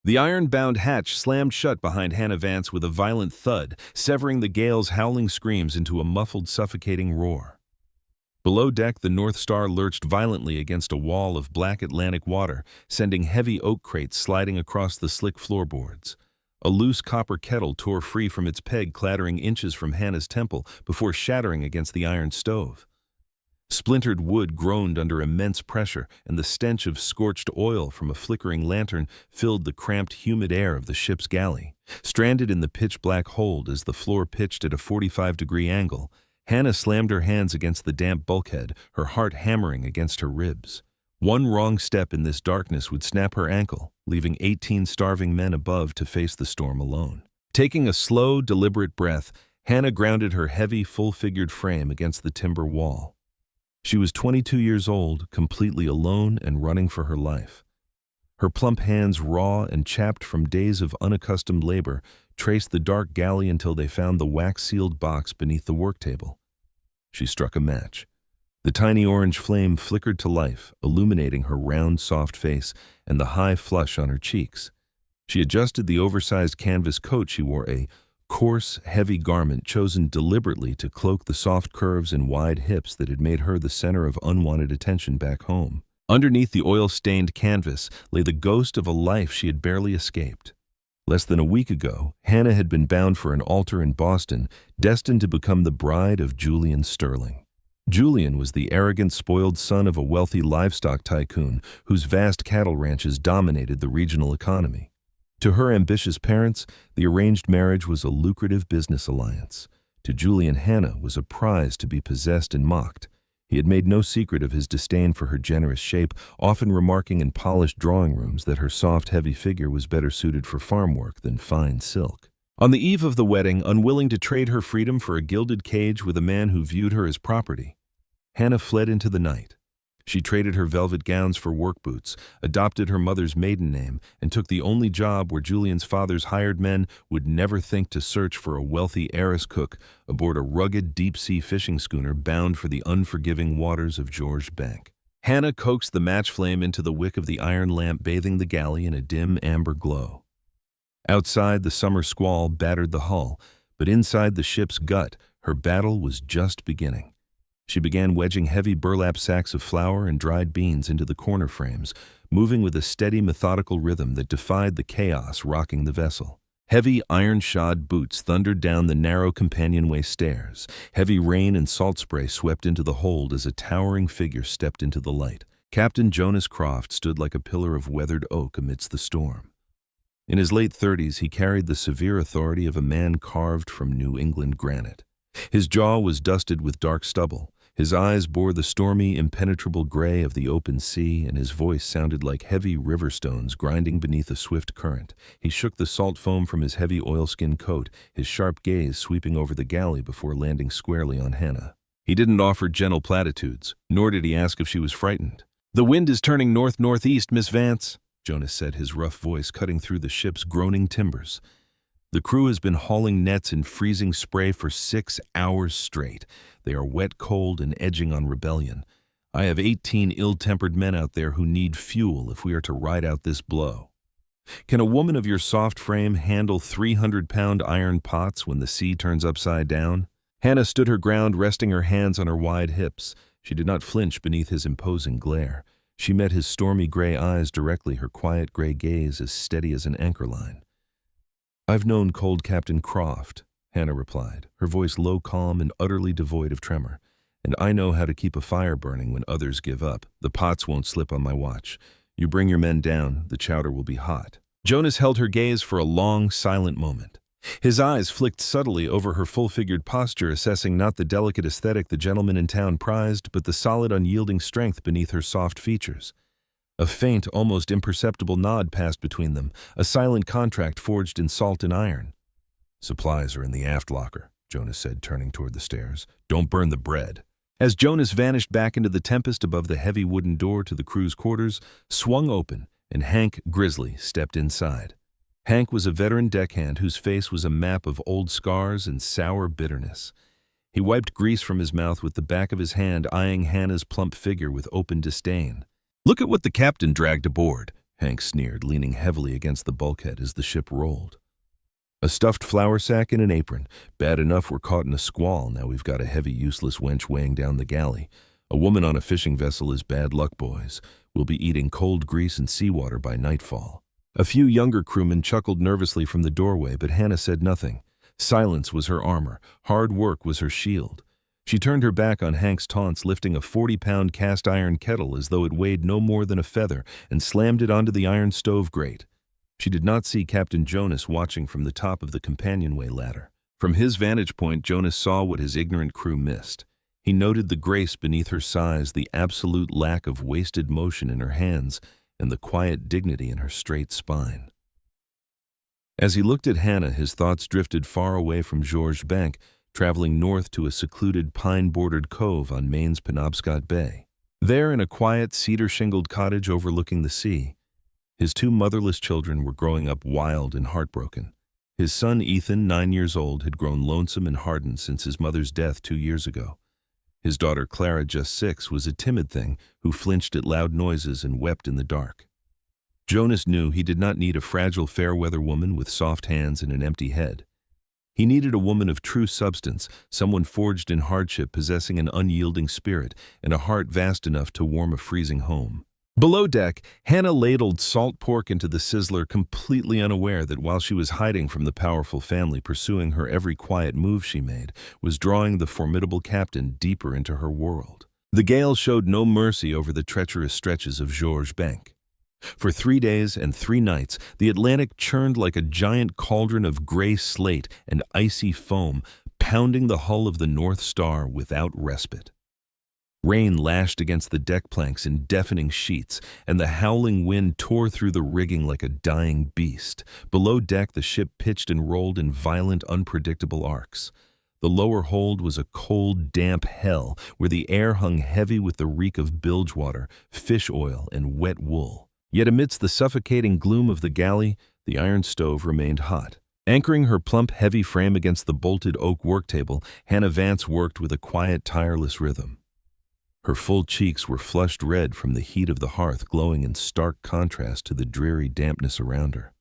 The iron-bound hatch slammed shut behind Hannah Vance with a violent thud, severing the gale's howling screams into a muffled, suffocating roar. Below deck, the North Star lurched violently against a wall of black Atlantic water, sending heavy oak crates sliding across the slick floorboards. A loose copper kettle tore free from its peg, clattering inches from Hannah's temple before shattering against the iron stove. Splintered wood groaned under immense pressure, and the stench of scorched oil from a flickering lantern filled the cramped, humid air of the ship's galley. Stranded in the pitch-black hold as the floor pitched at a 45-degree angle, Hannah slammed her hands against the damp bulkhead, her heart hammering against her ribs. One wrong step in this darkness would snap her ankle, leaving 18 starving men above to face the storm alone. Taking a slow, deliberate breath, Hannah grounded her heavy, full-figured frame against the timber wall. She was 22 years old, completely alone and running for her life. Her plump hands, raw and chapped from days of unaccustomed labor, traced the dark galley until they found the wax-sealed box beneath the work table. She struck a match. The tiny orange flame flickered to life, illuminating her round, soft face and the high flush on her cheeks. She adjusted the oversized canvas coat she wore, a coarse, heavy garment chosen deliberately to cloak the soft curves and wide hips that had made her the center of unwanted attention back home. Underneath the oil-stained canvas lay the ghost of a life she had barely escaped. Less than a week ago, Hannah had been bound for an altar in Boston, destined to become the bride of Julian Sterling. Julian was the arrogant, spoiled son of a wealthy livestock tycoon whose vast cattle ranches dominated the regional economy. To her ambitious parents, the arranged marriage was a lucrative business alliance. To Julian, Hannah was a prize to be possessed and mocked. He had made no secret of his disdain for her generous shape, often remarking in polished drawing rooms that her soft, heavy figure was better suited for farm work than fine silk. On the eve of the wedding, unwilling to trade her freedom for a gilded cage with a man who viewed her as property, Hannah fled into the night. She traded her velvet gowns for work boots, adopted her mother's maiden name, and took the only job where Julian's father's hired men would never think to search for a wealthy heiress cook aboard a rugged deep-sea fishing schooner bound for the unforgiving waters of Georges Bank. Hannah coaxed the match flame into the wick of the iron lamp bathing the galley in a dim amber glow. Outside, the summer squall battered the hull, but inside the ship's gut, her battle was just beginning. She began wedging heavy burlap sacks of flour and dried beans into the corner frames, moving with a steady, methodical rhythm that defied the chaos rocking the vessel. Heavy, iron-shod boots thundered down the narrow companionway stairs. Heavy rain and salt spray swept into the hold as a towering figure stepped into the light. Captain Jonas Croft stood like a pillar of weathered oak amidst the storm. In his late 30s, he carried the severe authority of a man carved from New England granite. His jaw was dusted with dark stubble. His eyes bore the stormy, impenetrable gray of the open sea, and his voice sounded like heavy river stones grinding beneath a swift current. He shook the salt foam from his heavy oilskin coat, his sharp gaze sweeping over the galley before landing squarely on Hannah. He didn't offer gentle platitudes, nor did he ask if she was frightened. "The wind is turning north-northeast, Miss Vance," Jonas said, his rough voice cutting through the ship's groaning timbers. "The crew has been hauling nets in freezing spray for 6 hours straight. They are wet, cold, and edging on rebellion. I have 18 ill-tempered men out there who need fuel if we are to ride out this blow. Can a woman of your soft frame handle 300-pound iron pots when the sea turns upside down?" Hannah stood her ground, resting her hands on her wide hips. She did not flinch beneath his imposing glare. She met his stormy gray eyes directly, her quiet gray gaze as steady as an anchor line. "I've known cold Captain Croft," Hannah replied, her voice low, calm, and utterly devoid of tremor. "And I know how to keep a fire burning when others give up. The pots won't slip on my watch. You bring your men down, the chowder will be hot." Jonas held her gaze for a long, silent moment. His eyes flicked subtly over her full-figured posture, assessing not the delicate aesthetic the gentleman in town prized, but the solid, unyielding strength beneath her soft features. A faint, almost imperceptible nod passed between them, a silent contract forged in salt and iron. "Supplies are in the aft locker," Jonas said, turning toward the stairs. "Don't burn the bread." As Jonas vanished back into the tempest above, the heavy wooden door to the crew's quarters swung open, and Hank Grizzly stepped inside. Hank was a veteran deckhand whose face was a map of old scars and sour bitterness. He wiped grease from his mouth with the back of his hand, eyeing Hannah's plump figure with open disdain. "Look at what the captain dragged aboard," Hank sneered, leaning heavily against the bulkhead as the ship rolled. A stuffed flour sack and an apron. Bad enough we're caught in a squall, now we've got a heavy, useless wench weighing down the galley. A woman on a fishing vessel is bad luck, boys. We'll be eating cold grease and seawater by nightfall. A few younger crewmen chuckled nervously from the doorway, but Hannah said nothing. Silence was her armor. Hard work was her shield. She turned her back on Hank's taunts, lifting a 40-pound cast-iron kettle as though it weighed no more than a feather, and slammed it onto the iron stove grate. She did not see Captain Jonas watching from the top of the companionway ladder. From his vantage point, Jonas saw what his ignorant crew missed. He noted the grace beneath her size, the absolute lack of wasted motion in her hands, and the quiet dignity in her straight spine. As he looked at Hannah, his thoughts drifted far away from Georges Bank, traveling north to a secluded pine-bordered cove on Maine's Penobscot Bay. There, in a quiet, cedar-shingled cottage overlooking the sea, his two motherless children were growing up wild and heartbroken. His son, Ethan, 9 years old, had grown lonesome and hardened since his mother's death 2 years ago. His daughter, Clara, just 6, was a timid thing who flinched at loud noises and wept in the dark. Jonas knew he did not need a fragile fair-weather woman with soft hands and an empty head. He needed a woman of true substance, someone forged in hardship, possessing an unyielding spirit and a heart vast enough to warm a freezing home. Below deck, Hannah ladled salt pork into the sizzler, completely unaware that while she was hiding from the powerful family pursuing her every quiet move she made, was drawing the formidable captain deeper into her world. The gale showed no mercy over the treacherous stretches of Georges Bank. For 3 days and 3 nights, the Atlantic churned like a giant cauldron of gray slate and icy foam, pounding the hull of the North Star without respite. Rain lashed against the deck planks in deafening sheets, and the howling wind tore through the rigging like a dying beast. Below deck, the ship pitched and rolled in violent, unpredictable arcs. The lower hold was a cold, damp hell, where the air hung heavy with the reek of bilge water, fish oil, and wet wool. Yet amidst the suffocating gloom of the galley, the iron stove remained hot. Anchoring her plump, heavy frame against the bolted oak worktable, Hannah Vance worked with a quiet, tireless rhythm. Her full cheeks were flushed red from the heat of the hearth, glowing in stark contrast to the dreary dampness around her.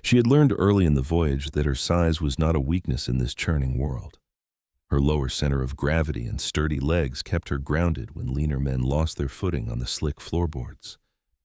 She had learned early in the voyage that her size was not a weakness in this churning world. Her lower center of gravity and sturdy legs kept her grounded when leaner men lost their footing on the slick floorboards.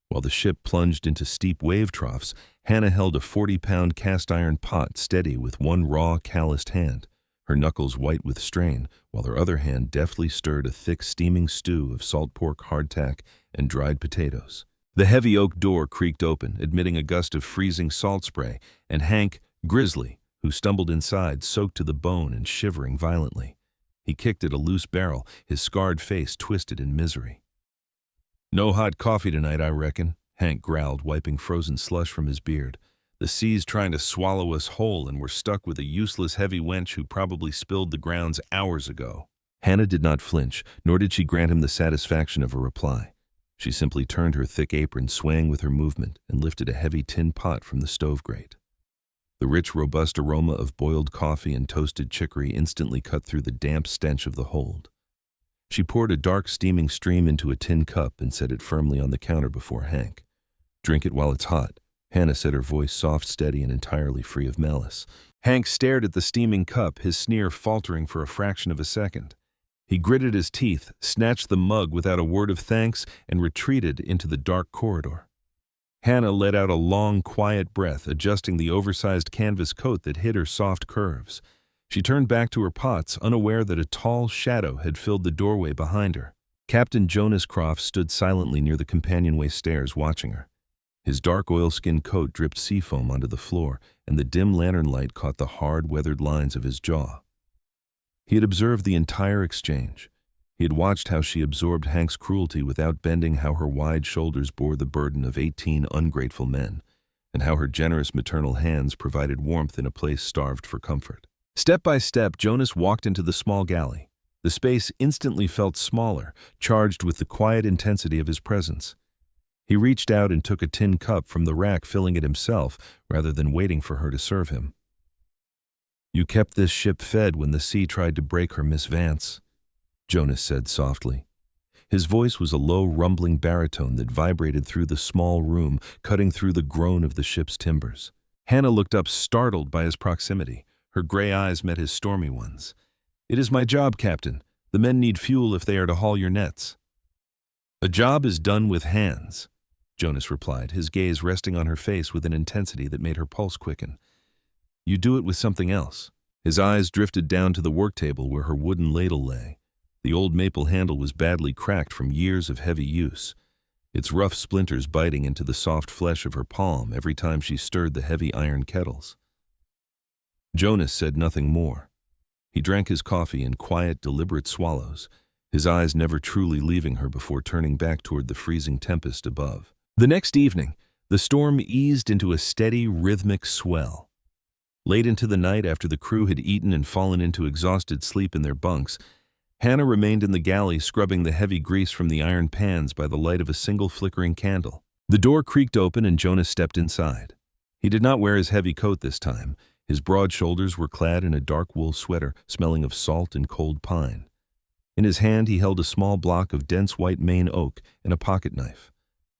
While the ship plunged into steep wave troughs, Hannah held a 40-pound cast-iron pot steady with one raw, calloused hand, her knuckles white with strain, while her other hand deftly stirred a thick, steaming stew of salt pork, hardtack, and dried potatoes. The heavy oak door creaked open, admitting a gust of freezing salt spray, and Hank, grizzly, who stumbled inside, soaked to the bone and shivering violently. He kicked at a loose barrel, his scarred face twisted in misery. "No hot coffee tonight, I reckon," Hank growled, wiping frozen slush from his beard. "The sea's trying to swallow us whole, and we're stuck with a useless heavy wench who probably spilled the grounds hours ago." Hannah did not flinch, nor did she grant him the satisfaction of a reply. She simply turned her thick apron, swaying with her movement, and lifted a heavy tin pot from the stove grate. The rich, robust aroma of boiled coffee and toasted chicory instantly cut through the damp stench of the hold. She poured a dark, steaming stream into a tin cup and set it firmly on the counter before Hank. "Drink it while it's hot," Hannah said, her voice soft, steady, and entirely free of malice. Hank stared at the steaming cup, his sneer faltering for a fraction of a second. He gritted his teeth, snatched the mug without a word of thanks, and retreated into the dark corridor. Hannah let out a long, quiet breath, adjusting the oversized canvas coat that hid her soft curves. She turned back to her pots, unaware that a tall shadow had filled the doorway behind her. Captain Jonas Croft stood silently near the companionway stairs, watching her. His dark oilskin coat dripped seafoam onto the floor, and the dim lantern light caught the hard, weathered lines of his jaw. He had observed the entire exchange. He had watched how she absorbed Hank's cruelty without bending, how her wide shoulders bore the burden of 18 ungrateful men, and how her generous maternal hands provided warmth in a place starved for comfort. Step by step, Jonas walked into the small galley. The space instantly felt smaller, charged with the quiet intensity of his presence. He reached out and took a tin cup from the rack, filling it himself, rather than waiting for her to serve him. "You kept this ship fed when the sea tried to break her, Miss Vance," Jonas said softly. His voice was a low, rumbling baritone that vibrated through the small room, cutting through the groan of the ship's timbers. Hannah looked up, startled by his proximity. Her gray eyes met his stormy ones. "It is my job, Captain. The men need fuel if they are to haul your nets." "A job is done with hands," Jonas replied, his gaze resting on her face with an intensity that made her pulse quicken. "You do it with something else." His eyes drifted down to the work table where her wooden ladle lay. The old maple handle was badly cracked from years of heavy use, its rough splinters biting into the soft flesh of her palm every time she stirred the heavy iron kettles. Jonas said nothing more. He drank his coffee in quiet, deliberate swallows, his eyes never truly leaving her before turning back toward the freezing tempest above. The next evening, the storm eased into a steady, rhythmic swell. Late into the night, after the crew had eaten and fallen into exhausted sleep in their bunks, Hannah remained in the galley, scrubbing the heavy grease from the iron pans by the light of a single flickering candle. The door creaked open and Jonas stepped inside. He did not wear his heavy coat this time. His broad shoulders were clad in a dark wool sweater smelling of salt and cold pine. In his hand he held a small block of dense white Maine oak and a pocket knife.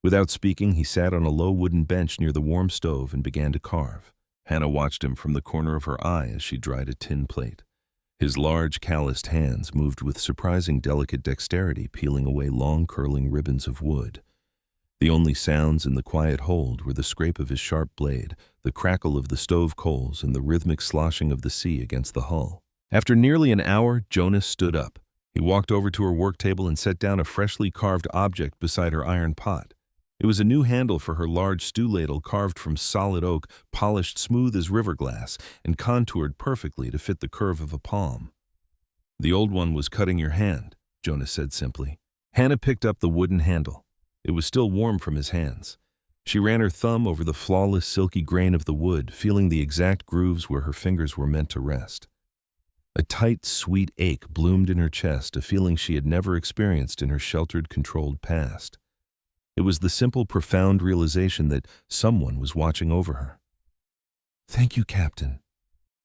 Without speaking, he sat on a low wooden bench near the warm stove and began to carve. Hannah watched him from the corner of her eye as she dried a tin plate. His large, calloused hands moved with surprising delicate dexterity, peeling away long, curling ribbons of wood. The only sounds in the quiet hold were the scrape of his sharp blade, the crackle of the stove coals, and the rhythmic sloshing of the sea against the hull. After nearly an hour, Jonas stood up. He walked over to her work table and set down a freshly carved object beside her iron pot. It was a new handle for her large stew ladle, carved from solid oak, polished smooth as river glass, and contoured perfectly to fit the curve of a palm. "The old one was cutting your hand," Jonas said simply. Hannah picked up the wooden handle. It was still warm from his hands. She ran her thumb over the flawless, silky grain of the wood, feeling the exact grooves where her fingers were meant to rest. A tight, sweet ache bloomed in her chest, a feeling she had never experienced in her sheltered, controlled past. It was the simple, profound realization that someone was watching over her. "Thank you, Captain,"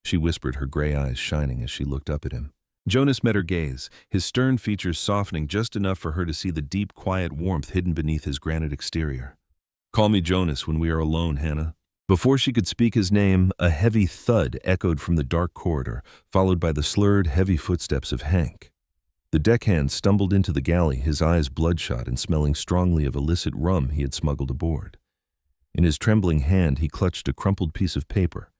she whispered, her gray eyes shining as she looked up at him. Jonas met her gaze, his stern features softening just enough for her to see the deep, quiet warmth hidden beneath his granite exterior. "Call me Jonas when we are alone, Hannah." Before she could speak his name, a heavy thud echoed from the dark corridor, followed by the slurred, heavy footsteps of Hank. The deckhand stumbled into the galley, his eyes bloodshot and smelling strongly of illicit rum he had smuggled aboard. In his trembling hand, he clutched a crumpled piece of paper,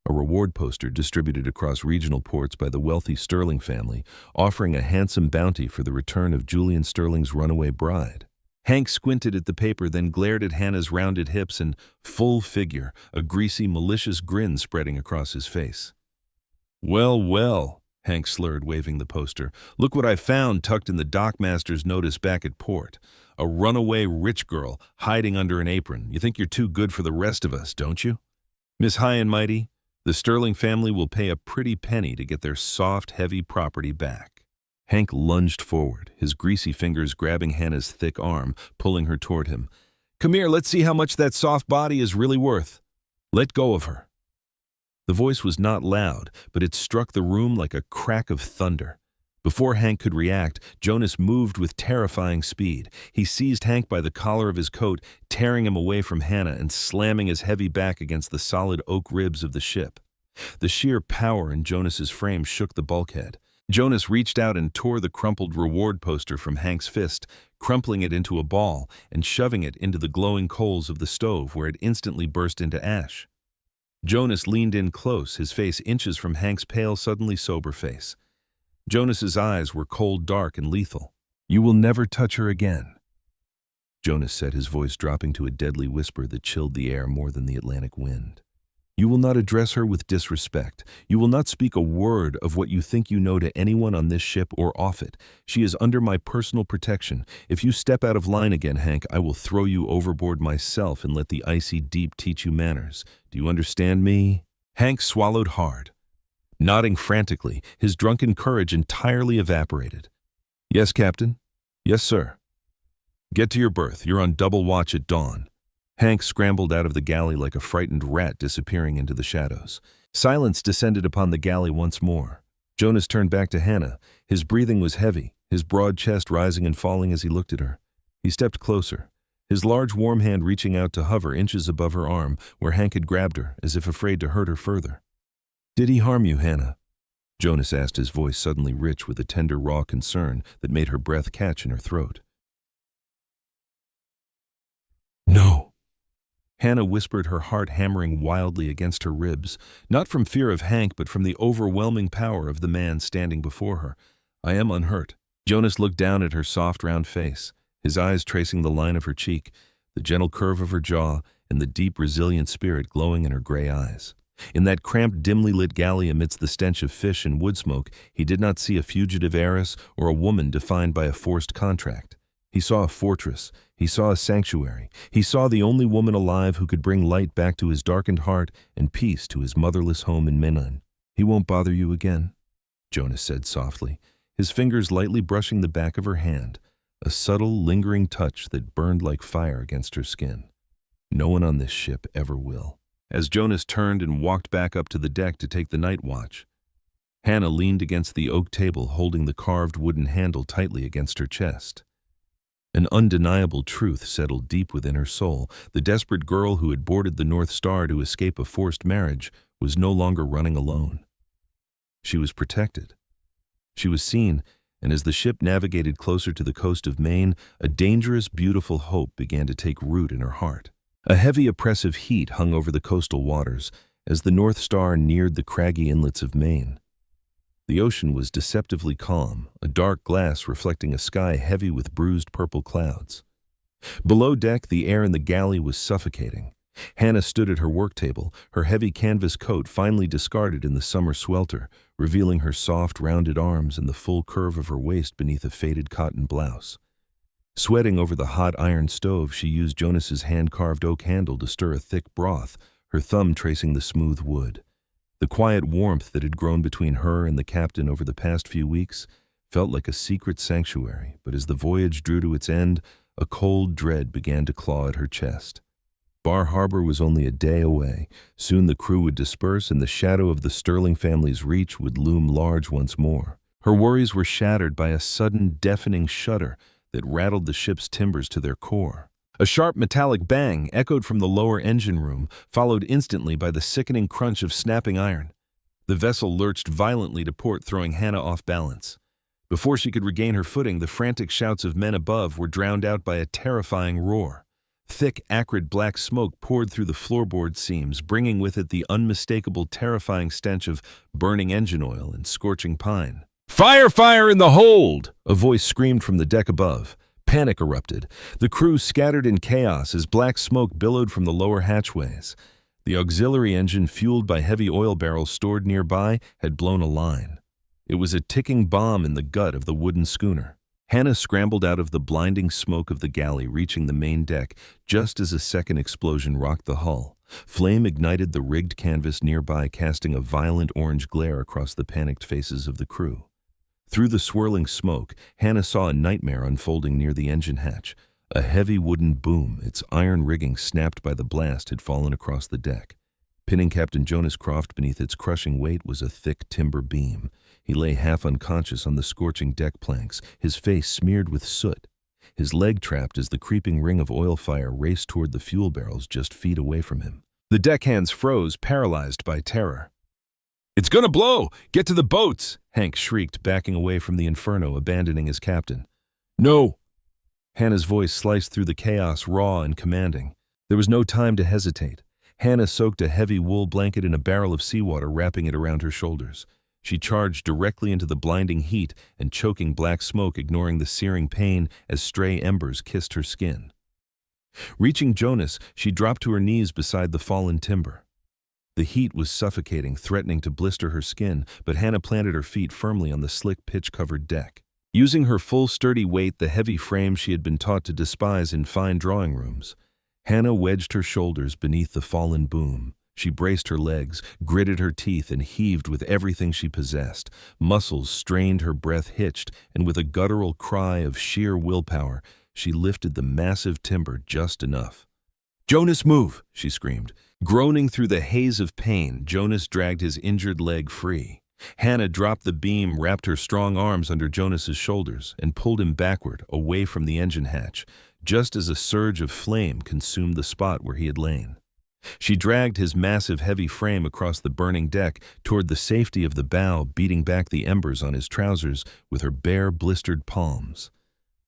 a reward poster distributed across regional ports by the wealthy Sterling family, offering a handsome bounty for the return of Julian Sterling's runaway bride. Hank squinted at the paper, then glared at Hannah's rounded hips and full figure, a greasy, malicious grin spreading across his face. "Well, well," Hank slurred, waving the poster. "Look what I found tucked in the dockmaster's notice back at port. A runaway rich girl hiding under an apron. You think you're too good for the rest of us, don't you? Miss High and Mighty, the Sterling family will pay a pretty penny to get their soft, heavy property back." Hank lunged forward, his greasy fingers grabbing Hannah's thick arm, pulling her toward him. "Come here, let's see how much that soft body is really worth. Let go of her." The voice was not loud, but it struck the room like a crack of thunder. Before Hank could react, Jonas moved with terrifying speed. He seized Hank by the collar of his coat, tearing him away from Hannah and slamming his heavy back against the solid oak ribs of the ship. The sheer power in Jonas's frame shook the bulkhead. Jonas reached out and tore the crumpled reward poster from Hank's fist, crumpling it into a ball and shoving it into the glowing coals of the stove, where it instantly burst into ash. Jonas leaned in close, his face inches from Hank's pale, suddenly sober face. Jonas's eyes were cold, dark, and lethal. "You will never touch her again," Jonas said, his voice dropping to a deadly whisper that chilled the air more than the Atlantic wind. "You will not address her with disrespect. You will not speak a word of what you think you know to anyone on this ship or off it. She is under my personal protection. If you step out of line again, Hank, I will throw you overboard myself and let the icy deep teach you manners. Do you understand me?" Hank swallowed hard. Nodding frantically, his drunken courage entirely evaporated. "Yes, Captain. Yes, sir." "Get to your berth. You're on double watch at dawn." Hank scrambled out of the galley like a frightened rat disappearing into the shadows. Silence descended upon the galley once more. Jonas turned back to Hannah. His breathing was heavy, his broad chest rising and falling as he looked at her. He stepped closer, his large warm hand reaching out to hover inches above her arm where Hank had grabbed her, as if afraid to hurt her further. "Did he harm you, Hannah?" Jonas asked, his voice suddenly rich with a tender, raw concern that made her breath catch in her throat. "No." Hannah whispered, her heart hammering wildly against her ribs, not from fear of Hank but from the overwhelming power of the man standing before her. "I am unhurt." Jonas looked down at her soft, round face, his eyes tracing the line of her cheek, the gentle curve of her jaw, and the deep, resilient spirit glowing in her gray eyes. In that cramped, dimly lit galley amidst the stench of fish and wood smoke, he did not see a fugitive heiress or a woman defined by a forced contract. He saw a fortress. He saw a sanctuary. He saw the only woman alive who could bring light back to his darkened heart and peace to his motherless home in Menan. "He won't bother you again," Jonas said softly, his fingers lightly brushing the back of her hand, a subtle, lingering touch that burned like fire against her skin. "No one on this ship ever will." As Jonas turned and walked back up to the deck to take the night watch, Hannah leaned against the oak table, holding the carved wooden handle tightly against her chest. An undeniable truth settled deep within her soul. The desperate girl who had boarded the North Star to escape a forced marriage was no longer running alone. She was protected. She was seen, and as the ship navigated closer to the coast of Maine, a dangerous, beautiful hope began to take root in her heart. A heavy, oppressive heat hung over the coastal waters as the North Star neared the craggy inlets of Maine. The ocean was deceptively calm, a dark glass reflecting a sky heavy with bruised purple clouds. Below deck, the air in the galley was suffocating. Hannah stood at her work table, her heavy canvas coat finally discarded in the summer swelter, revealing her soft, rounded arms and the full curve of her waist beneath a faded cotton blouse. Sweating over the hot iron stove, she used Jonas's hand-carved oak handle to stir a thick broth, her thumb tracing the smooth wood. The quiet warmth that had grown between her and the captain over the past few weeks felt like a secret sanctuary, but as the voyage drew to its end, a cold dread began to claw at her chest. Bar Harbor was only a day away. Soon the crew would disperse and the shadow of the Sterling family's reach would loom large once more. Her worries were shattered by a sudden, deafening shudder that rattled the ship's timbers to their core. A sharp metallic bang echoed from the lower engine room, followed instantly by the sickening crunch of snapping iron. The vessel lurched violently to port, throwing Hannah off balance. Before she could regain her footing, the frantic shouts of men above were drowned out by a terrifying roar. Thick, acrid black smoke poured through the floorboard seams, bringing with it the unmistakable, terrifying stench of burning engine oil and scorching pine. "Fire! Fire in the hold!" a voice screamed from the deck above. Panic erupted. The crew scattered in chaos as black smoke billowed from the lower hatchways. The auxiliary engine, fueled by heavy oil barrels stored nearby, had blown a line. It was a ticking bomb in the gut of the wooden schooner. Hannah scrambled out of the blinding smoke of the galley, reaching the main deck just as a second explosion rocked the hull. Flame ignited the rigged canvas nearby, casting a violent orange glare across the panicked faces of the crew. Through the swirling smoke, Hannah saw a nightmare unfolding near the engine hatch. A heavy wooden boom, its iron rigging snapped by the blast, had fallen across the deck. Pinning Captain Jonas Croft beneath its crushing weight was a thick timber beam. He lay half unconscious on the scorching deck planks, his face smeared with soot, his leg trapped as the creeping ring of oil fire raced toward the fuel barrels just feet away from him. The deckhands froze, paralyzed by terror. "It's gonna blow! Get to the boats!" Hank shrieked, backing away from the inferno, abandoning his captain. "No!" Hannah's voice sliced through the chaos, raw and commanding. There was no time to hesitate. Hannah soaked a heavy wool blanket in a barrel of seawater, wrapping it around her shoulders. She charged directly into the blinding heat and choking black smoke, ignoring the searing pain as stray embers kissed her skin. Reaching Jonas, she dropped to her knees beside the fallen timber. The heat was suffocating, threatening to blister her skin, but Hannah planted her feet firmly on the slick, pitch-covered deck. Using her full sturdy weight, the heavy frame she had been taught to despise in fine drawing rooms, Hannah wedged her shoulders beneath the fallen boom. She braced her legs, gritted her teeth, and heaved with everything she possessed. Muscles strained, her breath hitched, and with a guttural cry of sheer willpower, she lifted the massive timber just enough. "Jonas, move!" she screamed. Groaning through the haze of pain, Jonas dragged his injured leg free. Hannah dropped the beam, wrapped her strong arms under Jonas's shoulders, and pulled him backward, away from the engine hatch, just as a surge of flame consumed the spot where he had lain. She dragged his massive, heavy frame across the burning deck toward the safety of the bow, beating back the embers on his trousers with her bare, blistered palms.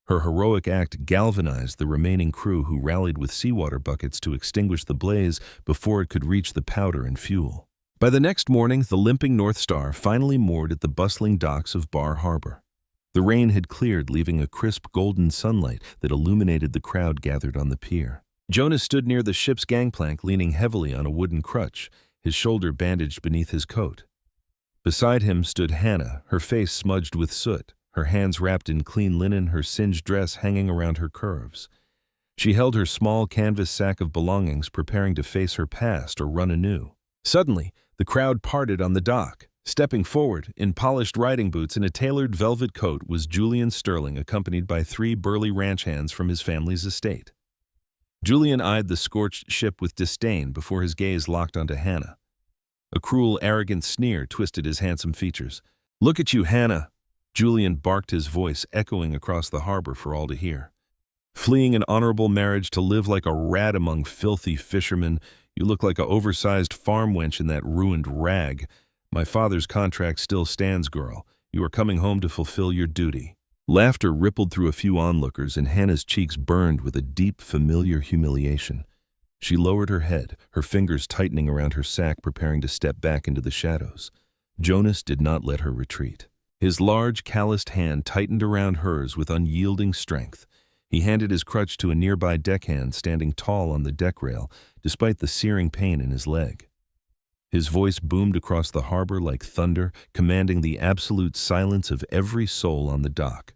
Her heroic act galvanized the remaining crew, who rallied with seawater buckets to extinguish the blaze before it could reach the powder and fuel. By the next morning, the limping North Star finally moored at the bustling docks of Bar Harbor. The rain had cleared, leaving a crisp golden sunlight that illuminated the crowd gathered on the pier. Jonas stood near the ship's gangplank, leaning heavily on a wooden crutch, his shoulder bandaged beneath his coat. Beside him stood Hannah, her face smudged with soot, her hands wrapped in clean linen, her singed dress hanging around her curves. She held her small canvas sack of belongings, preparing to face her past or run anew. Suddenly, the crowd parted on the dock. Stepping forward, in polished riding boots and a tailored velvet coat, was Julian Sterling, accompanied by 3 burly ranch hands from his family's estate. Julian eyed the scorched ship with disdain before his gaze locked onto Hannah. A cruel, arrogant sneer twisted his handsome features. "Look at you, Hannah!" Julian barked, his voice echoing across the harbor for all to hear. "Fleeing an honorable marriage to live like a rat among filthy fishermen. You look like a oversized farm wench in that ruined rag. My father's contract still stands, girl. You are coming home to fulfill your duty." Laughter rippled through a few onlookers, and Hannah's cheeks burned with a deep, familiar humiliation. She lowered her head, her fingers tightening around her sack, preparing to step back into the shadows. Jonas did not let her retreat. His large, calloused hand tightened around hers with unyielding strength. He handed his crutch to a nearby deckhand standing tall on the deck rail, despite the searing pain in his leg. His voice boomed across the harbor like thunder, commanding the absolute silence of every soul on the dock.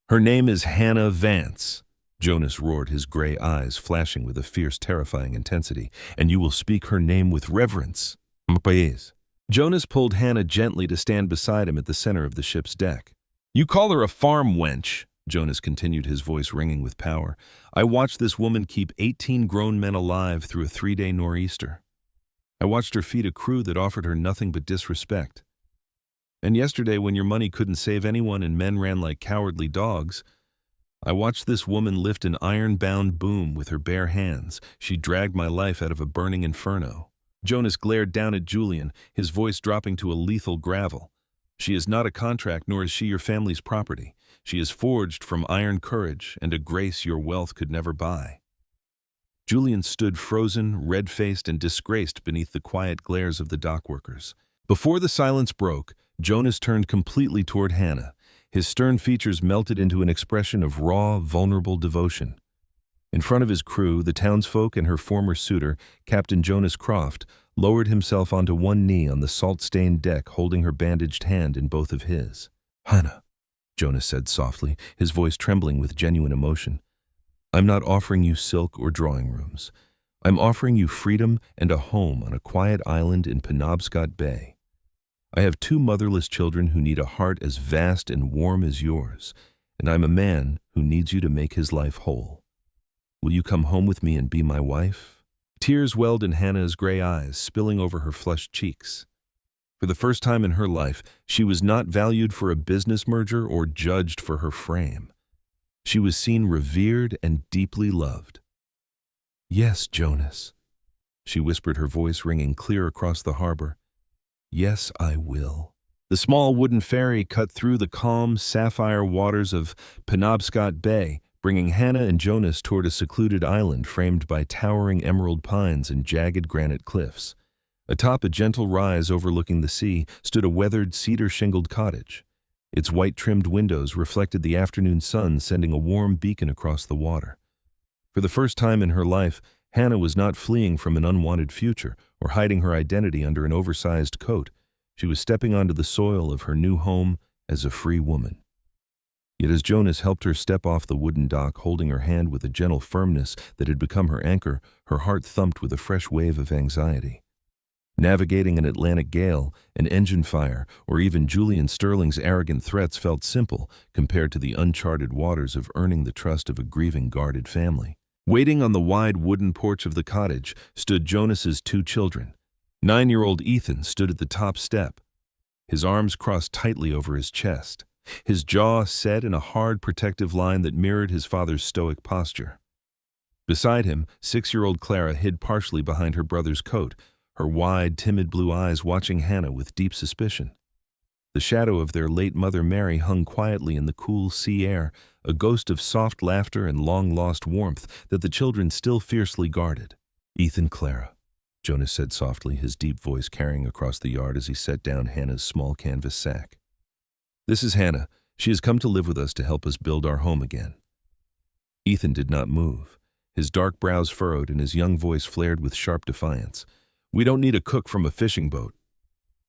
"Her name is Hannah Vance," Jonas roared, his gray eyes flashing with a fierce, terrifying intensity, "and you will speak her name with reverence." Jonas pulled Hannah gently to stand beside him at the center of the ship's deck. "You call her a farm wench," Jonas continued, his voice ringing with power. "I watched this woman keep 18 grown men alive through a 3-day nor'easter. I watched her feed a crew that offered her nothing but disrespect. And yesterday, when your money couldn't save anyone and men ran like cowardly dogs, I watched this woman lift an iron-bound boom with her bare hands. She dragged my life out of a burning inferno." Jonas glared down at Julian, his voice dropping to a lethal gravel. "She is not a contract, nor is she your family's property. She is forged from iron courage and a grace your wealth could never buy." Julian stood frozen, red-faced, and disgraced beneath the quiet glares of the dockworkers. Before the silence broke, Jonas turned completely toward Hannah. His stern features melted into an expression of raw, vulnerable devotion. In front of his crew, the townsfolk and her former suitor, Captain Jonas Croft, lowered himself onto one knee on the salt-stained deck, holding her bandaged hand in both of his. "Hannah," Jonas said softly, his voice trembling with genuine emotion, "I'm not offering you silk or drawing rooms. I'm offering you freedom and a home on a quiet island in Penobscot Bay. I have 2 motherless children who need a heart as vast and warm as yours, and I'm a man who needs you to make his life whole. Will you come home with me and be my wife?" Tears welled in Hannah's gray eyes, spilling over her flushed cheeks. For the first time in her life, she was not valued for a business merger or judged for her frame. She was seen revered and deeply loved. "Yes, Jonas," she whispered, her voice ringing clear across the harbor. "Yes, I will." The small wooden ferry cut through the calm, sapphire waters of Penobscot Bay, bringing Hannah and Jonas toward a secluded island framed by towering emerald pines and jagged granite cliffs. Atop a gentle rise overlooking the sea stood a weathered, cedar-shingled cottage. Its white-trimmed windows reflected the afternoon sun, sending a warm beacon across the water. For the first time in her life, Hannah was not fleeing from an unwanted future or hiding her identity under an oversized coat. She was stepping onto the soil of her new home as a free woman. Yet as Jonas helped her step off the wooden dock, holding her hand with a gentle firmness that had become her anchor, her heart thumped with a fresh wave of anxiety. Navigating an Atlantic gale, an engine fire, or even Julian Sterling's arrogant threats felt simple compared to the uncharted waters of earning the trust of a grieving, guarded family. Waiting on the wide wooden porch of the cottage stood Jonas's 2 children. 9-year-old Ethan stood at the top step. his arms crossed tightly over his chest, his jaw set in a hard, protective line that mirrored his father's stoic posture. Beside him, 6-year-old Clara hid partially behind her brother's coat, her wide, timid blue eyes watching Hannah with deep suspicion. The shadow of their late mother Mary hung quietly in the cool sea air, a ghost of soft laughter and long-lost warmth that the children still fiercely guarded. "Ethan, Clara," Jonas said softly, his deep voice carrying across the yard as he set down Hannah's small canvas sack. "This is Hannah. She has come to live with us to help us build our home again." Ethan did not move. His dark brows furrowed and his young voice flared with sharp defiance. "We don't need a cook from a fishing boat."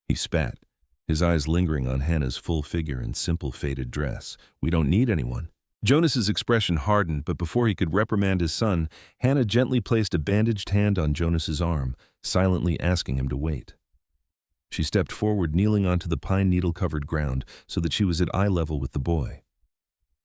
He spat, his eyes lingering on Hannah's full figure and simple faded dress. "We don't need anyone." Jonas's expression hardened, but before he could reprimand his son, Hannah gently placed a bandaged hand on Jonas's arm, silently asking him to wait. She stepped forward, kneeling onto the pine needle-covered ground so that she was at eye level with the boy.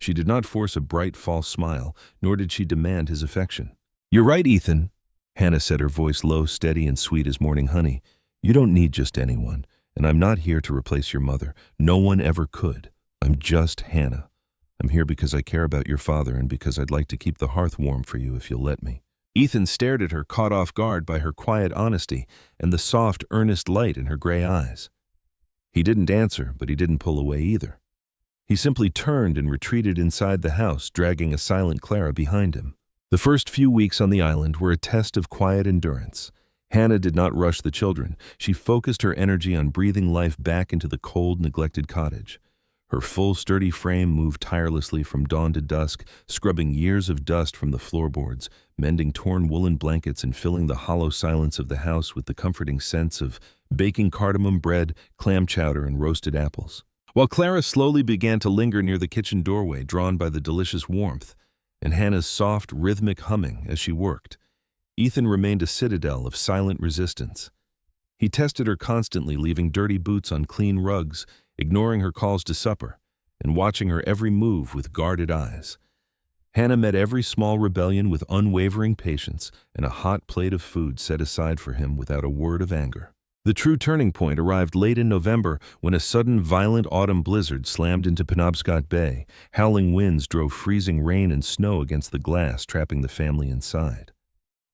She did not force a bright, false smile, nor did she demand his affection. "You're right, Ethan," Hannah said, her voice low, steady, and sweet as morning honey. "You don't need just anyone, and I'm not here to replace your mother. No one ever could. I'm just Hannah. I'm here because I care about your father and because I'd like to keep the hearth warm for you if you'll let me." Ethan stared at her, caught off guard by her quiet honesty and the soft, earnest light in her gray eyes. He didn't answer, but he didn't pull away either. He simply turned and retreated inside the house, dragging a silent Clara behind him. The first few weeks on the island were a test of quiet endurance. Hannah did not rush the children. She focused her energy on breathing life back into the cold, neglected cottage. Her full, sturdy frame moved tirelessly from dawn to dusk, scrubbing years of dust from the floorboards, mending torn woolen blankets and filling the hollow silence of the house with the comforting scents of baking cardamom bread, clam chowder, and roasted apples. While Clara slowly began to linger near the kitchen doorway, drawn by the delicious warmth, and Hannah's soft, rhythmic humming as she worked, Ethan remained a citadel of silent resistance. He tested her constantly, leaving dirty boots on clean rugs, ignoring her calls to supper, and watching her every move with guarded eyes. Hannah met every small rebellion with unwavering patience and a hot plate of food set aside for him without a word of anger. The true turning point arrived late in November when a sudden violent autumn blizzard slammed into Penobscot Bay. Howling winds drove freezing rain and snow against the glass, trapping the family inside.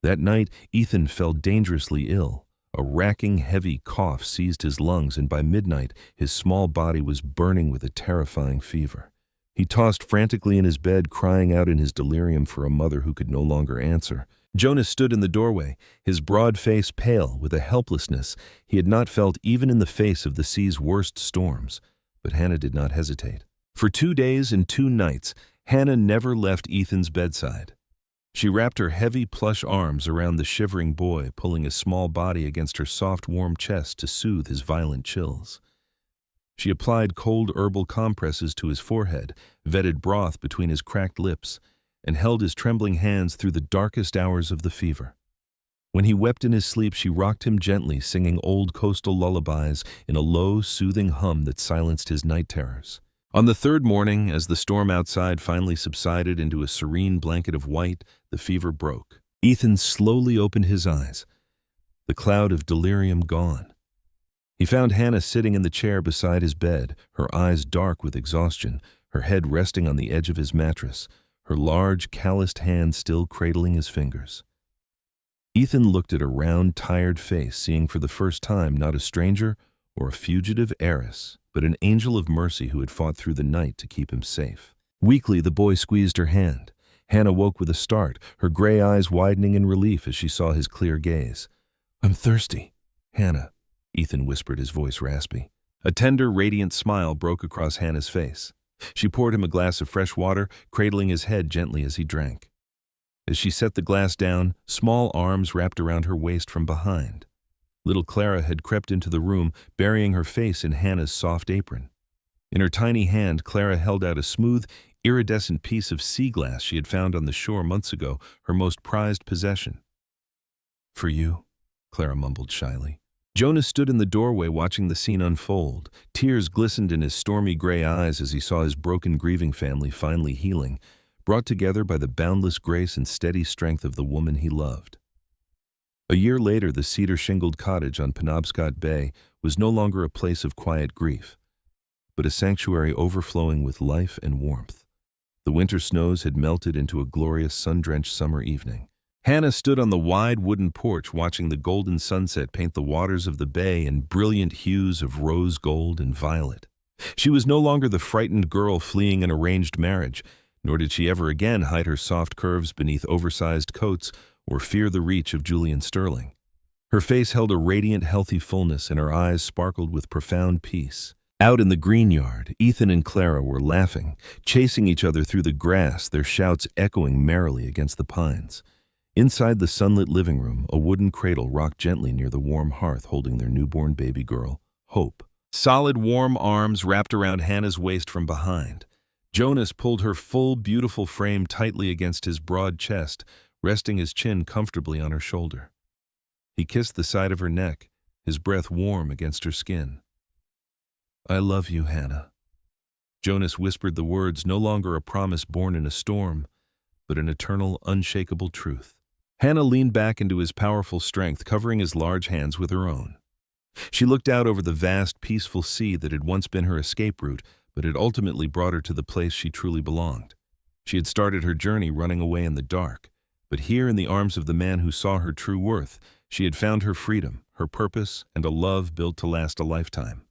That night, Ethan fell dangerously ill. A racking, heavy cough seized his lungs, and by midnight, his small body was burning with a terrifying fever. He tossed frantically in his bed, crying out in his delirium for a mother who could no longer answer. Jonas stood in the doorway, his broad face pale with a helplessness he had not felt even in the face of the sea's worst storms. But Hannah did not hesitate. For 2 days and 2 nights, Hannah never left Ethan's bedside. She wrapped her heavy plush arms around the shivering boy, pulling his small body against her soft, warm chest to soothe his violent chills. She applied cold herbal compresses to his forehead, vetted broth between his cracked lips, and held his trembling hands through the darkest hours of the fever. When he wept in his sleep, she rocked him gently, singing old coastal lullabies in a low, soothing hum that silenced his night terrors. On the 3rd morning, as the storm outside finally subsided into a serene blanket of white, the fever broke. Ethan slowly opened his eyes, the cloud of delirium gone. He found Hannah sitting in the chair beside his bed, her eyes dark with exhaustion, her head resting on the edge of his mattress, her large, calloused hand still cradling his fingers. Ethan looked at her round, tired face, seeing for the first time not a stranger or a fugitive heiress, but an angel of mercy who had fought through the night to keep him safe. Weakly, the boy squeezed her hand. Hannah woke with a start, her gray eyes widening in relief as she saw his clear gaze. "I'm thirsty, Hannah," Ethan whispered, his voice raspy. A tender, radiant smile broke across Hannah's face. She poured him a glass of fresh water, cradling his head gently as he drank. As she set the glass down, small arms wrapped around her waist from behind. Little Clara had crept into the room, burying her face in Hannah's soft apron. In her tiny hand, Clara held out a smooth, iridescent piece of sea glass she had found on the shore months ago, her most prized possession. "For you," Clara mumbled shyly. Jonas stood in the doorway watching the scene unfold. Tears glistened in his stormy gray eyes as he saw his broken, grieving family finally healing, brought together by the boundless grace and steady strength of the woman he loved. A year later, the cedar-shingled cottage on Penobscot Bay was no longer a place of quiet grief, but a sanctuary overflowing with life and warmth. The winter snows had melted into a glorious sun-drenched summer evening. Hannah stood on the wide wooden porch watching the golden sunset paint the waters of the bay in brilliant hues of rose gold and violet. She was no longer the frightened girl fleeing an arranged marriage, nor did she ever again hide her soft curves beneath oversized coats or fear the reach of Julian Sterling. Her face held a radiant, healthy fullness, and her eyes sparkled with profound peace. Out in the green yard, Ethan and Clara were laughing, chasing each other through the grass, their shouts echoing merrily against the pines. Inside the sunlit living room, a wooden cradle rocked gently near the warm hearth holding their newborn baby girl, Hope. Solid, warm arms wrapped around Hannah's waist from behind. Jonas pulled her full, beautiful frame tightly against his broad chest, resting his chin comfortably on her shoulder. He kissed the side of her neck, his breath warm against her skin. "I love you, Hannah." Jonas whispered the words, no longer a promise born in a storm, but an eternal, unshakable truth. Hannah leaned back into his powerful strength, covering his large hands with her own. She looked out over the vast, peaceful sea that had once been her escape route, but had ultimately brought her to the place she truly belonged. She had started her journey running away in the dark, but here in the arms of the man who saw her true worth, she had found her freedom, her purpose, and a love built to last a lifetime.